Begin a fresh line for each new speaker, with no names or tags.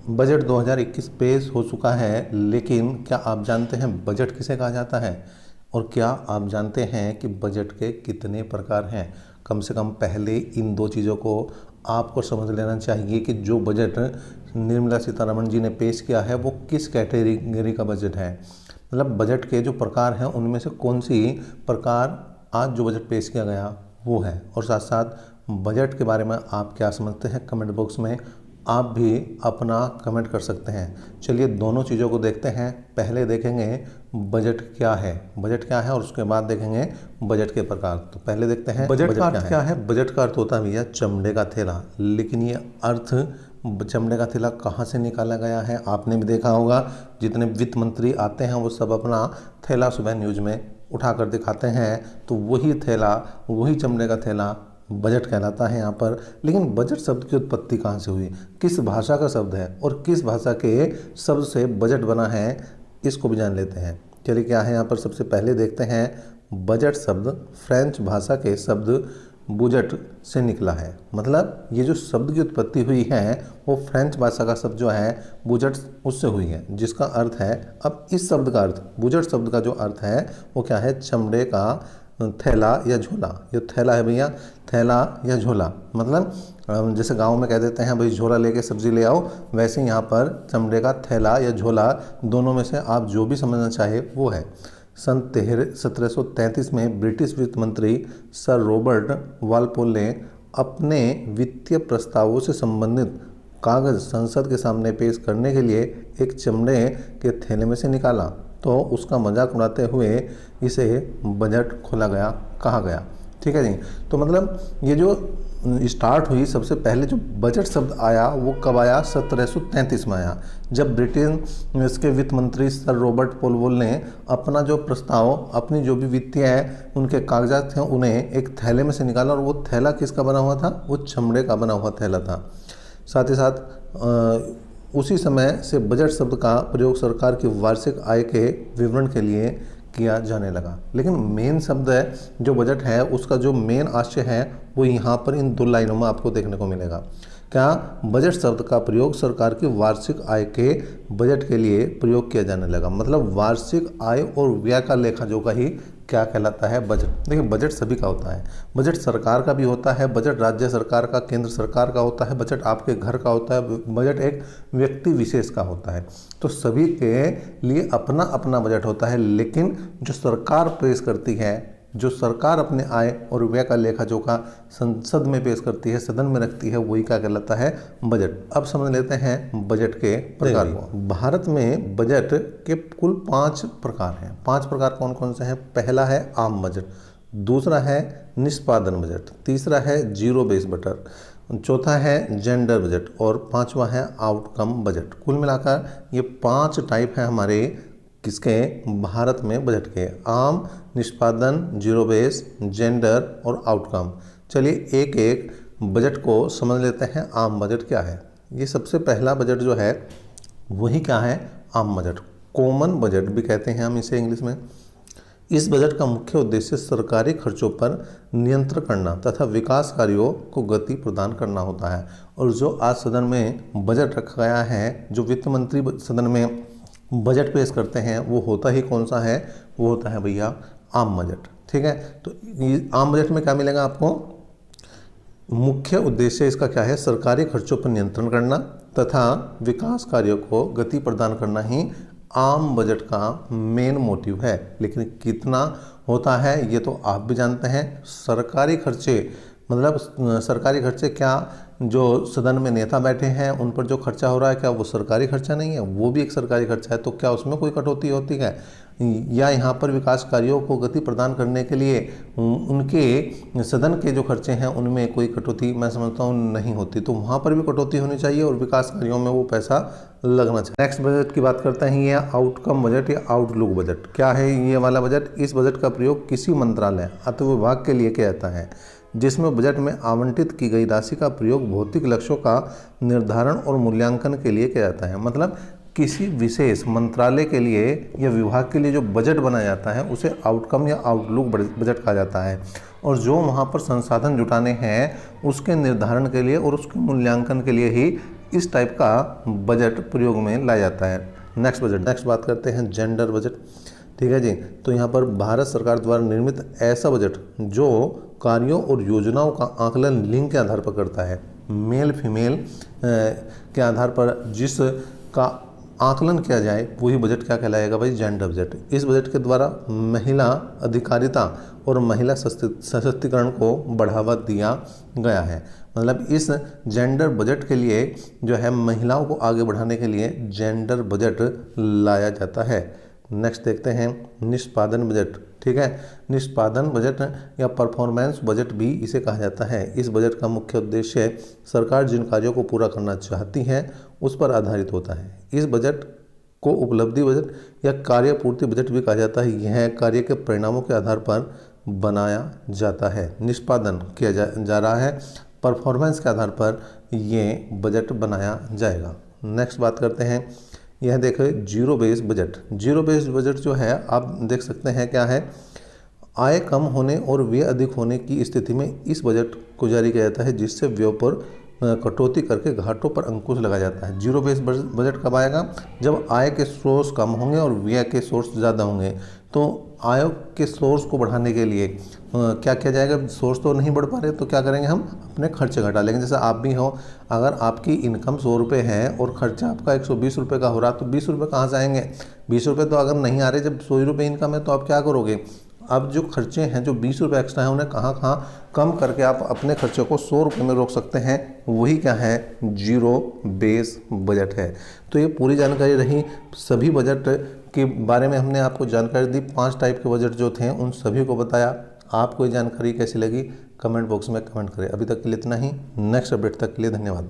Budget 2021 पेश हो चुका है, लेकिन क्या आप जानते हैं बजट किसे कहा जाता है? और क्या आप जानते हैं कि बजट के कितने प्रकार हैं? कम से कम पहले इन दो चीज़ों को आपको समझ लेना चाहिए कि जो बजट निर्मला सीतारमण जी ने पेश किया है वो किस कैटेगरी का बजट है। मतलब बजट के जो प्रकार हैं उनमें से कौन सी प्रकार आज जो बजट पेश किया गया वो है। और साथ साथ बजट के बारे में आप क्या समझते हैं, कमेंट बॉक्स में आप भी अपना कमेंट कर सकते हैं। चलिए दोनों चीज़ों को देखते हैं। पहले देखेंगे बजट क्या है और उसके बाद देखेंगे बजट के प्रकार। तो पहले देखते हैं बजट का अर्थ क्या है। बजट का अर्थ होता है भैया चमड़े का थैला। लेकिन ये अर्थ चमड़े का थैला कहाँ से निकाला गया है आपने भी देखा होगा। जितने वित्त मंत्री आते हैं वो सब अपना थैला सुबह न्यूज में उठा कर दिखाते हैं, तो वही थैला, वही चमड़े का थैला बजट कहलाता है यहाँ पर। लेकिन बजट शब्द की उत्पत्ति कहाँ से हुई, किस भाषा का शब्द है और किस भाषा के शब्द से बजट बना है, इसको भी जान लेते हैं। चलिए क्या है यहाँ पर, सबसे पहले देखते हैं बजट शब्द फ्रेंच भाषा के शब्द बुजट से निकला है। मतलब ये जो शब्द की उत्पत्ति हुई है वो फ्रेंच भाषा का शब्द जो है बुजट उससे हुई है, जिसका अर्थ है, अब इस शब्द का अर्थ, बुजट शब्द का जो अर्थ है वो क्या है, चमड़े का थैला या झोला। ये थैला है भैया, थैला या झोला। मतलब जैसे गांव में कह देते हैं भाई झोला लेके सब्जी ले आओ, वैसे यहाँ पर चमड़े का थैला या झोला, दोनों में से आप जो भी समझना चाहे वो है। सन 1733 में ब्रिटिश वित्त मंत्री सर रॉबर्ट वालपोल ने अपने वित्तीय प्रस्तावों से संबंधित कागज संसद के सामने पेश करने के लिए एक चमड़े के थैले में से निकाला, तो उसका मजाक उड़ाते हुए इसे बजट खोला गया, कहा गया। ठीक है जी। तो मतलब ये जो स्टार्ट हुई, सबसे पहले जो बजट शब्द आया वो कब आया, 1733 में आया, जब ब्रिटेन इसके वित्त मंत्री सर रॉबर्ट पोलवोल ने अपना जो प्रस्ताव, अपनी जो भी वित्तीय उनके कागजात थे उन्हें एक थैले में से निकाला। और वो थैला किसका बना हुआ था, वो चमड़े का बना हुआ थैला था। साथ ही साथ उसी समय से बजट शब्द का प्रयोग सरकार की वार्षिक आय के विवरण के लिए किया जाने लगा। लेकिन मेन शब्द है जो बजट है, उसका जो मेन आशय है वो यहाँ पर इन दो लाइनों में आपको देखने को मिलेगा। क्या, बजट शब्द का प्रयोग सरकार की वार्षिक आय के बजट के लिए प्रयोग किया जाने लगा। मतलब वार्षिक आय और व्यय का लेखा जोखा ही क्या कहलाता है, बजट। देखिए बजट सभी का होता है, बजट सरकार का भी होता है, बजट राज्य सरकार का, केंद्र सरकार का होता है, बजट आपके घर का होता है, बजट एक व्यक्ति विशेष का होता है। तो सभी के लिए अपना अपना बजट होता है। लेकिन जो सरकार पेश करती है, जो सरकार अपने आय और व्यय का लेखा जोखा संसद में पेश करती है, सदन में रखती है, वही क्या कहलाता है, बजट। अब समझ लेते हैं बजट के प्रकार को। भारत में बजट के कुल 5 प्रकार हैं। 5 प्रकार कौन कौन से हैं? पहला है आम बजट, दूसरा है निष्पादन बजट, तीसरा है जीरो बेस बजट, चौथा है जेंडर बजट और पांचवा है आउटकम बजट। कुल मिलाकर ये 5 टाइप हैं हमारे किसके, भारत में बजट के, आम, निष्पादन, जीरो बेस, जेंडर और आउटकम। चलिए एक एक बजट को समझ लेते हैं। आम बजट क्या है? ये सबसे पहला बजट जो है वही क्या है, आम बजट, कॉमन बजट भी कहते हैं हम इसे इंग्लिश में। इस बजट का मुख्य उद्देश्य सरकारी खर्चों पर नियंत्रण करना तथा विकास कार्यों को गति प्रदान करना होता है। और जो आज सदन में बजट रखा गया है, जो वित्त मंत्री सदन में बजट पेश करते हैं, वो होता ही कौन सा है, वो होता है भैया आम बजट। ठीक है। तो ये आम बजट में क्या मिलेगा आपको, मुख्य उद्देश्य इसका क्या है, सरकारी खर्चों पर नियंत्रण करना तथा विकास कार्यों को गति प्रदान करना ही आम बजट का मेन मोटिव है। लेकिन कितना होता है ये तो आप भी जानते हैं। सरकारी खर्चे मतलब सरकारी खर्चे क्या, जो सदन में नेता बैठे हैं उन पर जो खर्चा हो रहा है, क्या वो सरकारी खर्चा नहीं है? वो भी एक सरकारी खर्चा है। तो क्या उसमें कोई कटौती होती है? या यहाँ पर विकास कार्यों को गति प्रदान करने के लिए उनके सदन के जो खर्चे हैं उनमें कोई कटौती मैं समझता हूँ नहीं होती। तो वहाँ पर भी कटौती होनी चाहिए और विकास कार्यों में वो पैसा लगना चाहिए। नेक्स्ट बजट की बात करते हैं, ये आउटकम बजट या आउटलुक बजट। क्या है ये वाला बजट? इस बजट का प्रयोग किसी मंत्रालय अथवा विभाग के लिए किया जाता है जिसमें बजट में आवंटित की गई राशि का प्रयोग भौतिक लक्ष्यों का निर्धारण और मूल्यांकन के लिए किया जाता है। मतलब किसी विशेष मंत्रालय के लिए या विभाग के लिए जो बजट बनाया जाता है उसे आउटकम या आउटलुक बजट कहा जाता है। और जो वहाँ पर संसाधन जुटाने हैं उसके निर्धारण के लिए और उसके मूल्यांकन के लिए ही इस टाइप का बजट प्रयोग में लाया जाता है। नेक्स्ट बात करते हैं जेंडर बजट। ठीक है जी, तो यहाँ पर भारत सरकार द्वारा निर्मित ऐसा बजट जो कार्यों और योजनाओं का आकलन लिंग के आधार पर करता है। मेल फीमेल के आधार पर जिसका आकलन किया जाए वही बजट क्या कहलाएगा भाई, जेंडर बजट। इस बजट के द्वारा महिला अधिकारिता और महिला सशक्तिकरण को बढ़ावा दिया गया है। मतलब इस जेंडर बजट के लिए जो है महिलाओं को आगे बढ़ाने के लिए जेंडर बजट लाया जाता है। नेक्स्ट देखते हैं निष्पादन बजट। ठीक है, निष्पादन बजट या परफॉर्मेंस बजट भी इसे कहा जाता है। इस बजट का मुख्य उद्देश्य सरकार जिन कार्यों को पूरा करना चाहती है उस पर आधारित होता है। इस बजट को उपलब्धि बजट या कार्य पूर्ति बजट भी कहा जाता है। यह कार्य के परिणामों के आधार पर बनाया जाता है। निष्पादन किया जा रहा है, परफॉर्मेंस के आधार पर ये बजट बनाया जाएगा। नेक्स्ट बात करते हैं, यह देखें zero base budget. Zero base budget जो है आप देख सकते हैं क्या है, आय कम होने और व्यय अधिक होने की स्थिति में इस बजट को जारी किया जाता है, जिससे व्यय पर कटौती करके घाटों पर अंकुश लगाया जाता है। जीरो बेस बजट कब आएगा, जब आय के सोर्स कम होंगे और व्यय के सोर्स ज़्यादा होंगे। तो आय के सोर्स को बढ़ाने के लिए क्या किया जाएगा, सोर्स तो नहीं बढ़ पा रहे तो क्या करेंगे, हम अपने खर्चे घटा लेंगे। जैसे आप भी हो, अगर आपकी इनकम 100 रुपये है और खर्चा आपका 120 रुपये का हो रहा तो 20 रुपये कहाँ से आएंगे, 20 रुपये तो अगर नहीं आ रहे, जब 100 रुपये इनकम है तो आप क्या करोगे, अब जो खर्चे हैं जो 20 रुपये एक्स्ट्रा हैं उन्हें कहाँ कहाँ कम करके आप अपने खर्चे को 100 रुपये में रोक सकते हैं। वही क्या है, जीरो बेस बजट है। तो ये पूरी जानकारी रही सभी बजट के बारे में, हमने आपको जानकारी दी। 5 टाइप के बजट जो थे उन सभी को बताया। आपको ये जानकारी कैसी लगी कमेंट बॉक्स में कमेंट करें। अभी तक के लिए इतना ही, नेक्स्ट अपडेट तक के लिए धन्यवाद।